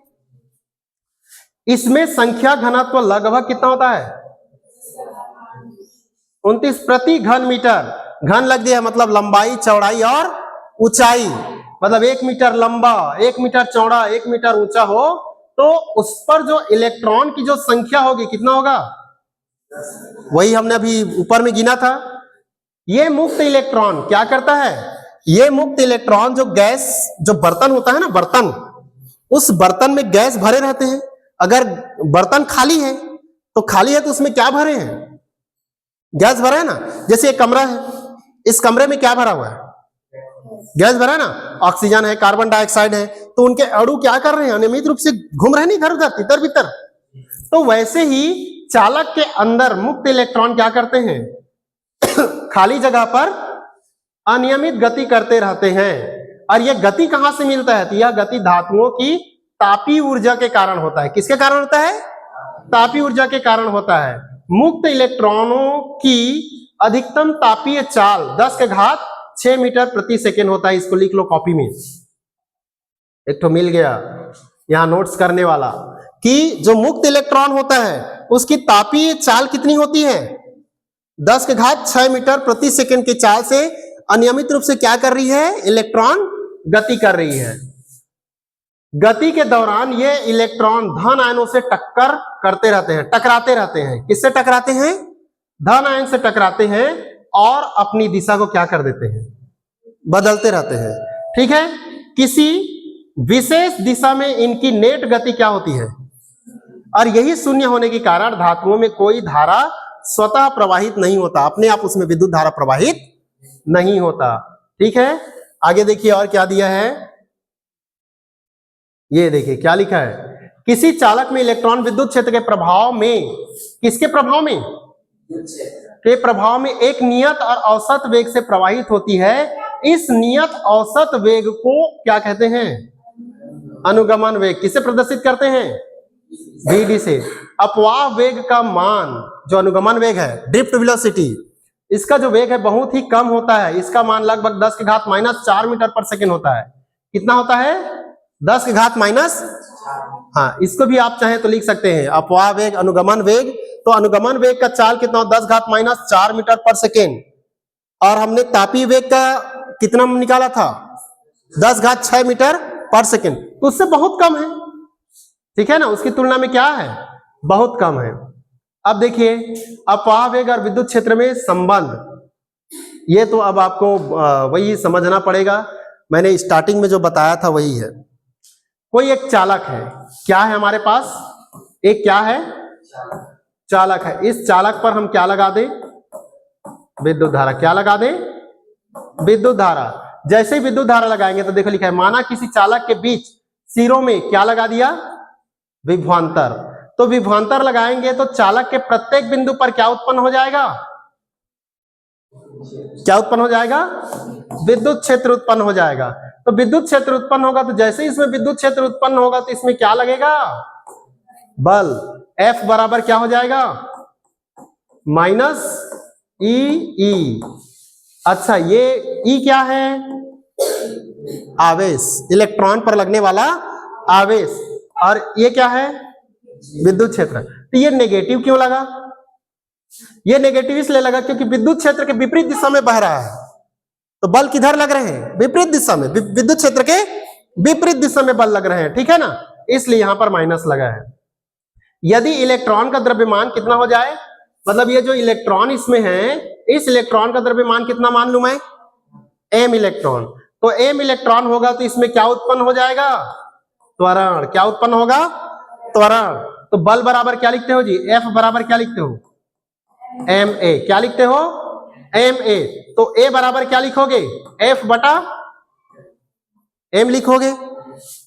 इसमें संख्या घनत्व लगभग कितना होता है? 29 प्रति घन मीटर। घन लग दिया मतलब लंबाई, चौड़ाई और ऊंचाई, मतलब 1 मीटर लंबा, 1 मीटर चौड़ा, 1 मीटर ऊंचा हो तो उस पर जो इलेक्ट्रॉन की जो संख्या होगी कितना होगा? वही हमने अभी ऊपर में गिना था। ये मुक्त इलेक्ट्रॉन क्या करता है? ये मुक्त इलेक्ट्रॉन जो गैस, जो बर्तन होता है ना, बर्तन, उस बर्तन में गैस भरे रहते हैं। अगर बर्तन खाली है तो खाली है तो उसमें क्या भरे हैं? गैस भरा है ना। जैसे एक कमरा है, इस कमरे में क्या भरा हुआ है? गैस भरा है ना, ऑक्सीजन है, कार्बन डाइऑक्साइड है। तो उनके अणु क्या कर रहे हैं? अनियमित रूप से घूम रहे हैं, नहीं इधर उधर, तितर बितर। तो वैसे ही चालक के अंदर मुक्त इलेक्ट्रॉन क्या करते हैं? खाली जगह पर अनियमित गति करते रहते हैं। और यह गति कहां से मिलता है? तो यह गति धातुओं की तापीय ऊर्जा के कारण होता है। किसके कारण होता है? तापीय ऊर्जा के कारण होता है। मुक्त इलेक्ट्रॉनों की अधिकतम तापीय चाल 10 के घात 6 मीटर प्रति सेकेंड होता है। इसको लिख लो कॉपी में, एक तो मिल गया यहां नोट्स करने वाला, कि जो मुक्त इलेक्ट्रॉन होता है उसकी तापीय चाल कितनी होती है? 10 के घात 6 मीटर प्रति सेकेंड की चाल से अनियमित रूप से क्या कर रही है? इलेक्ट्रॉन गति कर रही है। गति के दौरान ये इलेक्ट्रॉन धन आयनों से टक्कर करते रहते हैं, टकराते रहते हैं। किससे टकराते हैं? धन आयन से टकराते हैं और अपनी दिशा को क्या कर देते हैं, बदलते रहते हैं। ठीक है, किसी विशेष दिशा में इनकी नेट गति क्या होती है, और यही शून्य होने के कारण धातुओं में कोई धारा स्वतः प्रवाहित नहीं होता, अपने आप उसमें विद्युत धारा प्रवाहित नहीं होता। ठीक है, आगे देखिए और क्या दिया है, ये देखिए क्या लिखा है, किसी चालक में इलेक्ट्रॉन विद्युत क्षेत्र के प्रभाव में, किसके प्रभाव में, के प्रभाव में एक नियत और औसत वेग से प्रवाहित होती है। इस नियत औसत वेग को क्या कहते हैं, अनुगमन वेग। किसे प्रदर्शित करते हैं, Vd से। अपवाह वेग का मान, जो अनुगमन वेग है, ड्रिफ्ट वेलोसिटी, इसका जो वेग है बहुत ही कम होता है, इसका मान लगभग 10 की घात -4 मीटर पर सेकेंड होता है। कितना होता है, 10 की घात माइनस, हाँ, इसको भी आप चाहें तो लिख सकते हैं, अपवाह वेग, अनुगमन वेग। तो अनुगमन वेग का चाल कितना, 10 घात -4 मीटर पर सेकेंड, और हमने तापीय वेग का कितना निकाला था, 10 घात 6 मीटर पर सेकेंड, तो उससे बहुत कम है। ठीक है ना, उसकी तुलना में क्या है, बहुत कम है। अब देखिए अपवाह वेग और विद्युत क्षेत्र में संबंध, ये तो अब आपको वही समझना पड़ेगा, मैंने स्टार्टिंग में जो बताया था वही है। कोई एक चालक है, क्या है हमारे पास, एक क्या है, चालक है। इस चालक पर हम क्या लगा दें, विद्युत धारा। क्या लगा दें, विद्युत धारा। जैसे ही विद्युत धारा लगाएंगे तो देखो लिखा है, माना किसी चालक के बीच सिरों में क्या लगा दिया, विभवांतर। तो विभवांतर लगाएंगे तो चालक के प्रत्येक बिंदु पर क्या उत्पन्न हो जाएगा, क्या उत्पन्न हो जाएगा, विद्युत क्षेत्र उत्पन्न हो जाएगा। तो विद्युत क्षेत्र उत्पन्न होगा, तो जैसे ही इसमें विद्युत क्षेत्र उत्पन्न होगा तो इसमें क्या लगेगा, बल। F बराबर क्या हो जाएगा, -E। अच्छा, ये E क्या है, आवेश, इलेक्ट्रॉन पर लगने वाला आवेश, और ये क्या है, विद्युत क्षेत्र। तो ये नेगेटिव क्यों लगा, ये नेगेटिव इसलिए लगा क्योंकि विद्युत क्षेत्र के विपरीत दिशा में बह रहा है, तो बल किधर लग रहे हैं, विपरीत दिशा में, विद्युत क्षेत्र के विपरीत दिशा में बल लग रहे हैं। ठीक है ना, इसलिए यहां पर माइनस लगा है। यदि इलेक्ट्रॉन का द्रव्यमान कितना हो जाए, मतलब ये जो इलेक्ट्रॉन इसमें है, इस इलेक्ट्रॉन का द्रव्यमान कितना मान लू मैं, m इलेक्ट्रॉन। तो m इलेक्ट्रॉन होगा तो इसमें क्या उत्पन्न हो जाएगा, त्वरण। क्या उत्पन्न होगा, त्वरण। तो बल बराबर क्या लिखते हो जी, F बराबर क्या लिखते हो, ma। क्या लिखते हो, ma। तो a बराबर क्या लिखोगे, F बटा m लिखोगे।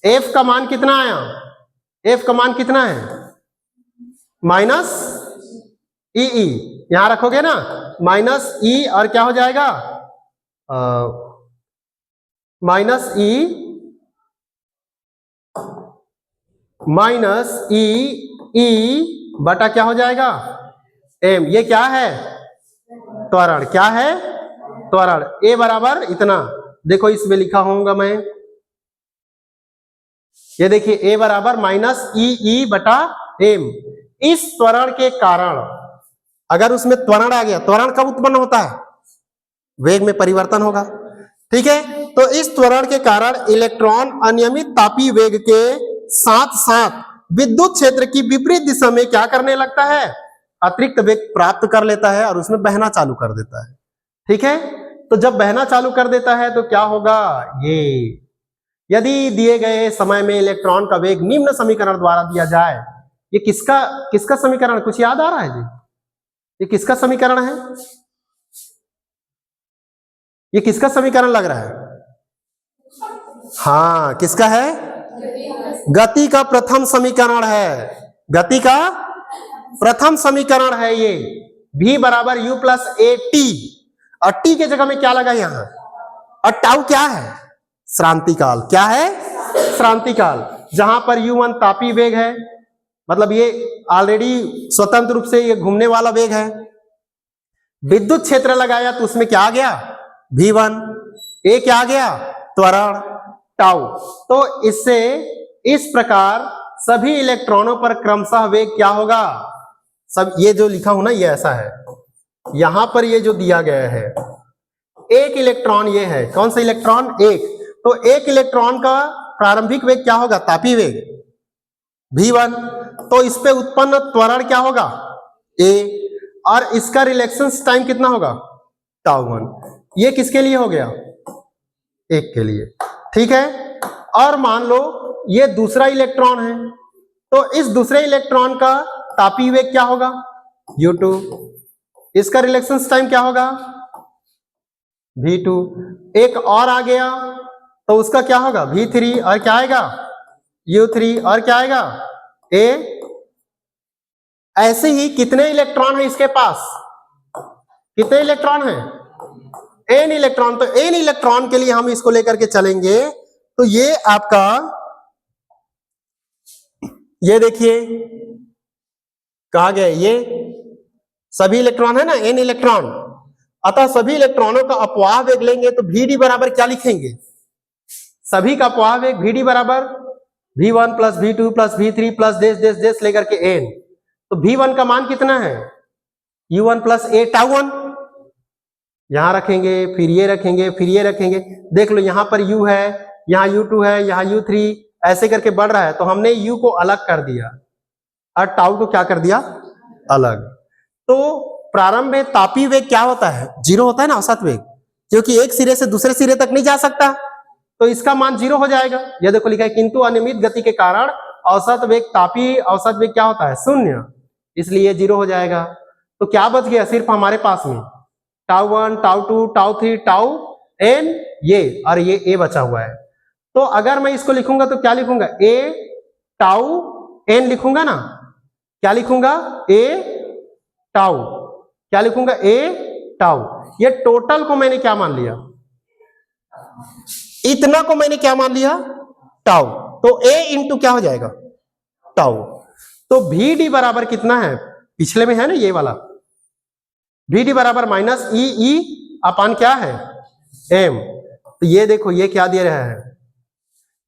F का मान कितना आया, F का मान कितना है, -E। यहां रखोगे ना, -E, और क्या हो जाएगा, -E बटा क्या हो जाएगा, m। ये क्या है, त्वरण। क्या है, त्वरण। a बराबर इतना, देखो इसमें लिखा होगा मैं, ये देखिए a बराबर -E बटा m। इस त्वरण के कारण, अगर उसमें त्वरण आ गया, त्वरण कब उत्पन्न होता है, वेग में परिवर्तन होगा। ठीक है, तो इस त्वरण के कारण इलेक्ट्रॉन अनियमित तापीय वेग के साथ साथ विद्युत क्षेत्र की विपरीत दिशा में क्या करने लगता है, अतिरिक्त वेग प्राप्त कर लेता है और उसमें बहना चालू कर देता है। ठीक है, तो जब बहना चालू कर देता है तो क्या होगा, ये यदि दिए गए समय में इलेक्ट्रॉन का वेग निम्न समीकरण द्वारा दिया जाए, ये किसका समीकरण, कुछ याद आ रहा है जी, ये किसका समीकरण है, ये किसका समीकरण लग रहा है, हाँ किसका है, गति का प्रथम समीकरण है, गति का प्रथम समीकरण है ये। v बराबर u प्लस a t, और t के जगह में क्या लगा यहां, और टाउ क्या है, श्रांति काल। क्या है, श्रांति काल। जहां पर u1 तापीय वेग है, मतलब ये ऑलरेडी स्वतंत्र रूप से ये घूमने वाला वेग है। विद्युत क्षेत्र लगाया तो उसमें क्या आ गया, v1। a क्या आ गया, त्वरण, टाउ। तो इससे इस प्रकार सभी इलेक्ट्रॉनों पर क्रमशः वेग क्या होगा, सब ये जो लिखा हूं ना ये ऐसा है, यहां पर ये जो दिया गया है, एक इलेक्ट्रॉन ये है, कौन सा इलेक्ट्रॉन, एक। तो एक इलेक्ट्रॉन का प्रारंभिक वेग क्या होगा, तापीय वेग v1। तो इस पे उत्पन्न त्वरण क्या होगा, a। और इसका रिलेक्शन टाइम कितना होगा, टाउ 1। ये किसके लिए हो गया, एक के लिए, ठीक है। और मान लो ये दूसरा इलेक्ट्रॉन है, तो इस दूसरे इलेक्ट्रॉन का तापीय वेग क्या होगा, u2। इसका रिलेक्शन टाइम क्या होगा, v2। एक और आ गया तो उसका क्या होगा, v3, और क्या आएगा, u3, और क्या आएगा, a। ऐसे ही कितने इलेक्ट्रॉन है इसके पास, कितने इलेक्ट्रॉन है, n इलेक्ट्रॉन। तो n इलेक्ट्रॉन के लिए हम इसको लेकर के चलेंगे, तो ये आपका, ये देखिए कहा गया, ये सभी इलेक्ट्रॉन है ना, n इलेक्ट्रॉन। अतः सभी इलेक्ट्रॉनों का अपवाह वेग लेंगे तो vd बराबर क्या लिखेंगे, सभी का अपवाह वेग vd बराबर v1 plus v2 plus v3 plus देश देश देश लेकर के n। तो v1 का मान कितना है, u1 प्लस a टाउ 1, यहां रखेंगे, फिर ये रखेंगे, फिर ये रखेंगे। देख लो यहाँ पर u है, यहाँ u2 है, यहाँ u3, ऐसे करके बढ़ रहा है, तो हमने u को अलग कर दिया और टाउ को क्या कर दिया, अलग। तो प्रारंभ में तापीय वेग क्या होता है, 0 होता है ना, औसत वेग, क्योंकि एक सिरे से दूसरे सिरे तक नहीं जा सकता, तो इसका मान 0 हो जाएगा। यह देखो लिखा है, किंतु अनियमित गति के कारण औसत वेग, तापीय औसत वेग क्या होता है, 0, इसलिए 0 हो जाएगा। तो क्या बच गया सिर्फ हमारे पास में, tau 1, tau 2, tau 3, tau n, ये और ये a बचा हुआ है। तो अगर मैं इसको लिखूंगा तो क्या लिखूंगा, a टाउ n लिखूंगा ना, क्या लिखूंगा, a टाउ, क्या लिखूंगा, a टाउ। ये टोटल को मैंने क्या मान लिया, इतना को मैंने क्या मान लिया, टाउ। तो a इंटू क्या हो जाएगा, टाउ। तो vd बराबर कितना है, पिछले में है ना ये वाला, vd बराबर माइनस ई अपान क्या है, m। तो ये देखो ये क्या दे रहा है,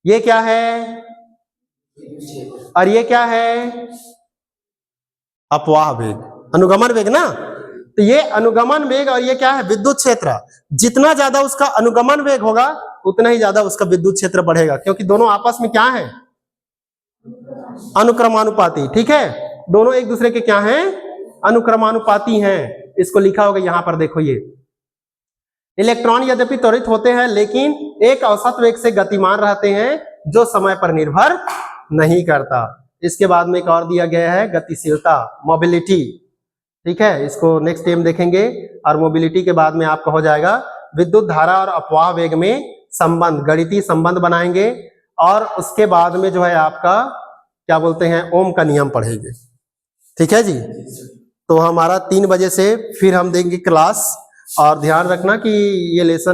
ये क्या है, और ये क्या है, अपवाह वेग, अनुगमन वेग ना। तो ये अनुगमन वेग और ये क्या है, विद्युत क्षेत्र। जितना ज्यादा उसका अनुगमन वेग होगा उतना ही ज्यादा उसका विद्युत क्षेत्र बढ़ेगा, क्योंकि दोनों आपस में क्या है, अनुक्रमानुपाती, ठीक है। दोनों एक दूसरे के क्या हैं, अनुक्रमानुपाती हैं। इसको लिखा होगा यहां पर, देखो ये इलेक्ट्रॉन यद्यपि त्वरित होते हैं लेकिन एक औसत वेग से गतिमान रहते हैं जो समय पर निर्भर नहीं करता। इसके बाद में एक और दिया गया है, गतिशीलता, मोबिलिटी, ठीक है। इसको नेक्स्ट टाइम देखेंगे। और मोबिलिटी के बाद में आपका हो जाएगा विद्युत धारा और अपवाह वेग में संबंध, गणितीय संबंध बनाएंगे। और उसके बाद में जो है आपका क्या बोलते हैं, ओम का नियम पढ़ेंगे, ठीक है जी। तो हमारा 3 बजे से फिर हम देंगे क्लास, और ध्यान रखना कि ये लेसन